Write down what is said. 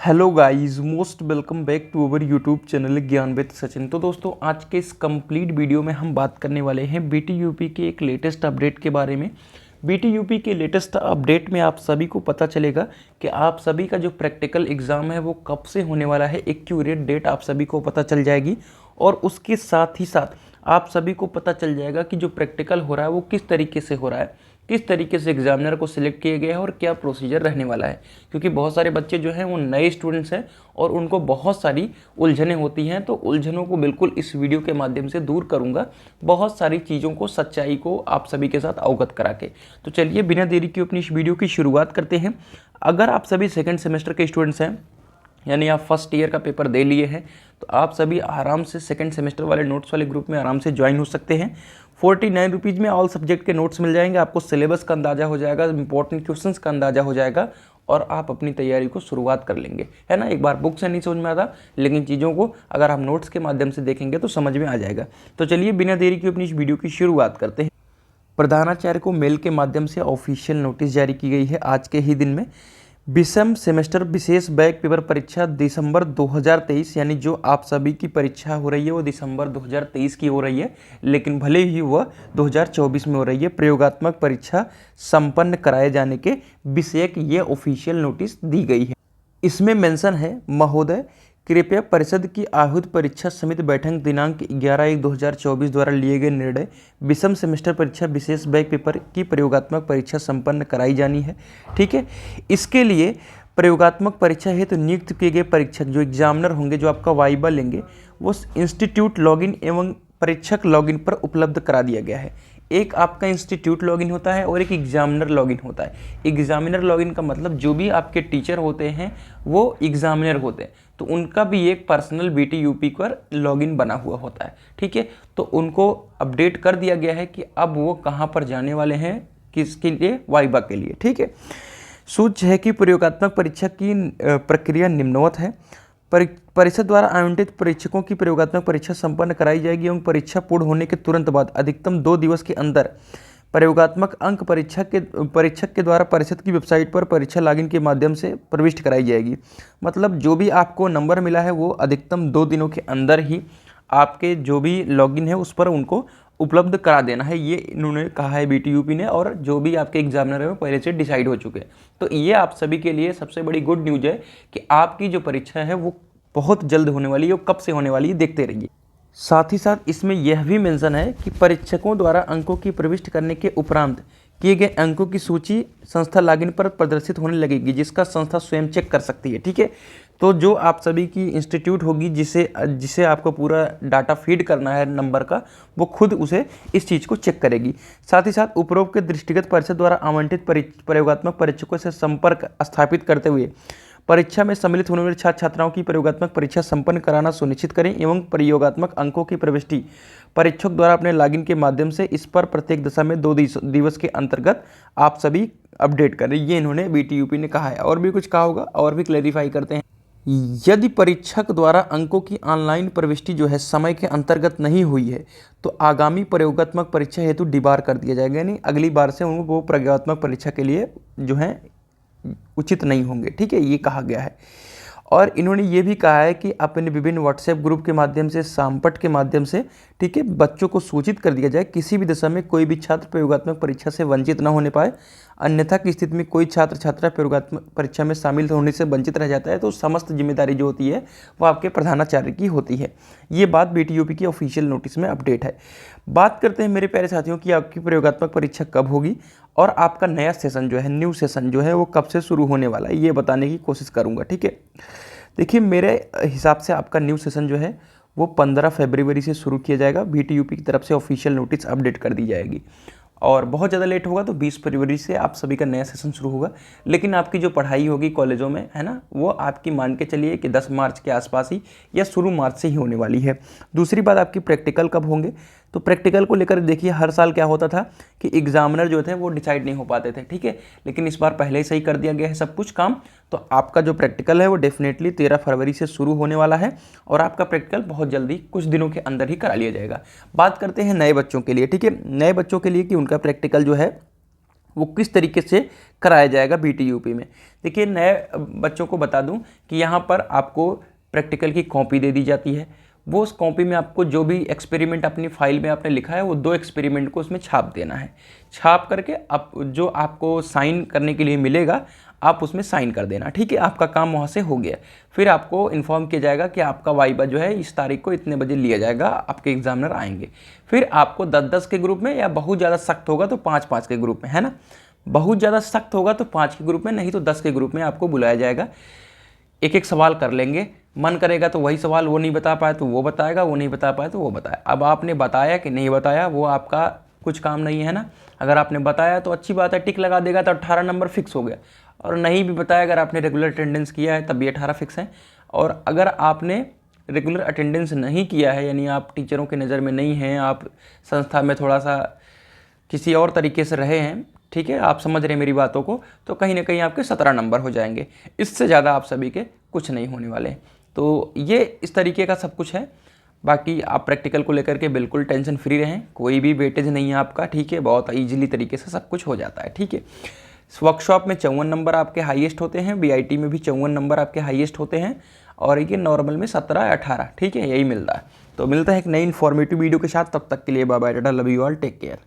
Hello guys, most welcome back to our YouTube channel Gyan with Sachin. तो दोस्तों, आज के इस कंप्लीट वीडियो में हम बात करने वाले हैं बीटी यूपी के एक लेटेस्ट अपडेट के बारे में। बीटी यूपी के लेटेस्ट अपडेट में आप सभी को पता चलेगा कि आप सभी का जो प्रैक्टिकल एग्ज़ाम है वो कब से होने वाला है। एक्यूरेट डेट आप सभी को पता चल जाएगी और उसके साथ ही साथ आप सभी को पता चल जाएगा कि जो प्रैक्टिकल हो रहा है वो किस तरीके से हो रहा है, किस तरीके से एग्जामिनर को सिलेक्ट किया गया है और क्या प्रोसीजर रहने वाला है। क्योंकि बहुत सारे बच्चे जो हैं वो नए स्टूडेंट्स हैं और उनको बहुत सारी उलझनें होती हैं, तो उलझनों को बिल्कुल इस वीडियो के माध्यम से दूर करूंगा, बहुत सारी चीज़ों को, सच्चाई को आप सभी के साथ अवगत करा के। तो चलिए बिना देरी के अपनी इस वीडियो की शुरुआत करते हैं। अगर आप सभी सेकेंड सेमेस्टर के स्टूडेंट्स हैं, यानी आप फर्स्ट ईयर का पेपर दे लिए हैं, तो आप सभी आराम से सेकंड सेमेस्टर वाले नोट्स वाले ग्रुप में आराम से ज्वाइन हो सकते हैं। 49 रुपीज़ में ऑल सब्जेक्ट के नोट्स मिल जाएंगे, आपको सिलेबस का अंदाज़ा हो जाएगा, इंपॉर्टेंट क्वेश्चंस का अंदाज़ा हो जाएगा और आप अपनी तैयारी को शुरुआत कर लेंगे, है ना। एक बार बुक से नहीं समझ में आता, लेकिन चीज़ों को अगर हम नोट्स के माध्यम से देखेंगे तो समझ में आ जाएगा। तो चलिए बिना देरी के अपनी इस वीडियो की शुरुआत करते हैं। प्रधानाचार्य को मेल के माध्यम से ऑफिशियल नोटिस जारी की गई है आज के ही दिन में। विषम सेमेस्टर विशेष बैक पेपर परीक्षा दिसंबर 2023, यानी जो आप सभी की परीक्षा हो रही है वो दिसंबर 2023 की हो रही है, लेकिन भले ही वह 2024 में हो रही है। प्रयोगात्मक परीक्षा संपन्न कराए जाने के विषय की ये ऑफिशियल नोटिस दी गई है। इसमें मेंशन है, महोदय कृपया परिषद की आहूत परीक्षा समिति बैठक दिनांक 11/1/2024 द्वारा लिए गए निर्णय विषम सेमेस्टर परीक्षा विशेष बैक पेपर की प्रयोगात्मक परीक्षा संपन्न कराई जानी है। ठीक है, इसके लिए प्रयोगात्मक परीक्षा हेतु नियुक्त किए गए परीक्षक जो एग्जामिनर होंगे, जो आपका वाइबा लेंगे, वो इंस्टीट्यूट लॉगिन एवं परीक्षक लॉगिन पर उपलब्ध करा दिया गया है। एक आपका इंस्टीट्यूट लॉगिन होता है और एक एग्जामिनर लॉगिन होता है। एग्जामिनर लॉगिन का मतलब जो भी आपके टीचर होते हैं वो एग्जामिनर होते हैं, तो उनका भी एक पर्सनल बीटी यूपी पर लॉगिन बना हुआ होता है। ठीक है, तो उनको अपडेट कर दिया गया है कि अब वो कहाँ पर जाने वाले हैं, किसके लिए, वाइबा के लिए। ठीक है, सूच्य है कि प्रयोगात्मक परीक्षा की प्रक्रिया निम्नवत है। परिषद द्वारा आवंटित परीक्षकों की प्रयोगात्मक परीक्षा संपन्न कराई जाएगी एवं परीक्षा पूर्ण होने के तुरंत बाद अधिकतम 2 दिवस के अंदर प्रयोगात्मक अंक परीक्षक के द्वारा परिषद की वेबसाइट पर परीक्षा लॉगिन के माध्यम से प्रविष्ट कराई जाएगी। मतलब जो भी आपको नंबर मिला है वो अधिकतम 2 दिनों के अंदर ही आपके जो भी लॉगिन है उस पर उनको उपलब्ध करा देना है, ये इन्होंने कहा है बीटी यूपी ने। और जो भी आपके एग्जामिनर है वो पहले से डिसाइड हो चुके हैं। तो ये आप सभी के लिए सबसे बड़ी गुड न्यूज़ है कि आपकी जो परीक्षा है वो बहुत जल्द होने वाली है और कब से होने वाली है देखते रहिए। साथ ही साथ इसमें यह भी मेंशन है कि परीक्षकों द्वारा अंकों की प्रविष्ट करने के उपरांत किए गए अंकों की सूची संस्था लॉगिन पर प्रदर्शित होने लगेगी, जिसका संस्था स्वयं चेक कर सकती है। ठीक है, तो जो आप सभी की इंस्टीट्यूट होगी जिसे आपको पूरा डाटा फीड करना है नंबर का, वो खुद उसे इस चीज़ को चेक करेगी। साथ ही साथ उपरोक्त के दृष्टिगत परिषद द्वारा आवंटित प्रयोगात्मक परीक्षकों से संपर्क स्थापित करते हुए परीक्षा में सम्मिलित होने वाले छात्र छात्राओं की प्रयोगात्मक परीक्षा संपन्न कराना सुनिश्चित करें एवं प्रयोगात्मक अंकों की प्रविष्टि परीक्षक द्वारा अपने लॉगिन के माध्यम से इस पर प्रत्येक दशा में 2 दिवस के अंतर्गत आप सभी अपडेट करें। ये इन्होंने बीटी यूपी ने कहा है। और भी कुछ कहा होगा, और भी क्लैरिफाई करते हैं। यदि परीक्षक द्वारा अंकों की ऑनलाइन प्रविष्टि जो है समय के अंतर्गत नहीं हुई है तो आगामी प्रयोगात्मक परीक्षा हेतु डिबार कर दिया जाएगा, यानी अगली बार से उनको वो प्रयोगात्मक परीक्षा के लिए जो है उचित नहीं होंगे। ठीक है, ये कहा गया है। और इन्होंने ये भी कहा है कि अपने विभिन्न व्हाट्सएप ग्रुप के माध्यम से, सांपट के माध्यम से, ठीक है, बच्चों को सूचित कर दिया जाए किसी भी दशा में कोई भी छात्र प्रयोगात्मक परीक्षा से वंचित न होने पाए। अन्यथा की स्थिति में कोई छात्र छात्रा प्रयोगात्मक परीक्षा में शामिल होने से वंचित रह जाता है तो समस्त जिम्मेदारी जो होती है वो आपके प्रधानाचार्य की होती है। ये बात बीटी यूपी की ऑफिशियल नोटिस में अपडेट है। बात करते हैं मेरे प्यारे साथियों की आपकी प्रयोगात्मक परीक्षा कब होगी और आपका नया सेशन जो है, न्यू सेशन जो है वो कब से शुरू होने वाला है, ये बताने की कोशिश करूँगा। ठीक है, देखिए मेरे हिसाब से आपका न्यू सेशन जो है वो 15 फरवरी से शुरू किया जाएगा। बीटी यूपी की तरफ से ऑफिशियल नोटिस अपडेट कर दी जाएगी। और बहुत ज़्यादा लेट होगा तो 20 फरवरी से आप सभी का नया सेशन शुरू होगा। लेकिन आपकी जो पढ़ाई होगी कॉलेजों में, है ना, वो आपकी मान के चलिए कि 10 मार्च के आसपास ही या शुरू मार्च से ही होने वाली है। दूसरी बात, आपकी प्रैक्टिकल कब होंगे, तो प्रैक्टिकल को लेकर देखिए हर साल क्या होता था कि एग्जामिनर जो थे वो डिसाइड नहीं हो पाते थे। ठीक है, लेकिन इस बार पहले ही सही कर दिया गया है सब कुछ काम। तो आपका जो प्रैक्टिकल है वो डेफिनेटली 13 फरवरी से शुरू होने वाला है और आपका प्रैक्टिकल बहुत जल्दी कुछ दिनों के अंदर ही करा लिया जाएगा। बात करते हैं नए बच्चों के लिए। ठीक है, नए बच्चों के लिए कि उनका प्रैक्टिकल जो है वो किस तरीके से कराया जाएगा BTUP में। देखिए, नए बच्चों को बता दूं कि यहाँ पर आपको प्रैक्टिकल की कॉपी दे दी जाती है। वो उस कॉपी में आपको जो भी एक्सपेरिमेंट अपनी फाइल में आपने लिखा है वो 2 एक्सपेरिमेंट को उसमें छाप देना है। छाप करके आप जो आपको साइन करने के लिए मिलेगा आप उसमें साइन कर देना, ठीक है। आपका काम वहाँ से हो गया। फिर आपको इन्फॉर्म किया जाएगा कि आपका वाइवा जो है इस तारीख को इतने बजे लिया जाएगा, आपके एग्जामिनर आएंगे। फिर आपको 10-10 के ग्रुप में, या बहुत ज़्यादा सख्त होगा तो 5-5 के ग्रुप में, है ना। बहुत ज़्यादा सख्त होगा तो 5 के ग्रुप में, नहीं तो 10 के ग्रुप में आपको बुलाया जाएगा। एक एक सवाल कर लेंगे, मन करेगा तो वही सवाल वो नहीं बता पाया तो वो बताएगा, वो नहीं बता पाया तो वो बताया। अब आपने बताया कि नहीं बताया वो आपका कुछ काम नहीं है ना। अगर आपने बताया तो अच्छी बात है, टिक लगा देगा तो 18 नंबर फिक्स हो गया। और नहीं भी बताया, अगर आपने रेगुलर अटेंडेंस किया है तब भी 18 फिक्स है। और अगर आपने रेगुलर अटेंडेंस नहीं किया है, यानी आप टीचरों की नज़र में नहीं हैं, आप संस्था में थोड़ा सा किसी और तरीके से रहे हैं, ठीक है, आप समझ रहे हैं मेरी बातों को, तो कहीं ना कहीं आपके 17 नंबर हो जाएंगे। इससे ज़्यादा आप सभी के कुछ नहीं होने वाले। तो ये इस तरीके का सब कुछ है। बाकी आप प्रैक्टिकल को लेकर के बिल्कुल टेंशन फ्री रहें, कोई भी वेटेज नहीं है आपका, ठीक है। बहुत ईजिली तरीके से सब कुछ हो जाता है, ठीक है। वर्कशॉप में 54 नंबर आपके हाईएस्ट होते हैं, BIT में भी 54 नंबर आपके हाईएस्ट होते हैं, और ये नॉर्मल में 17-18, ठीक है, यही मिलता है। तो मिलता है एक नई इन्फॉर्मेटिव वीडियो के साथ, तब तक के लिए bye bye, tata, love you all, take care.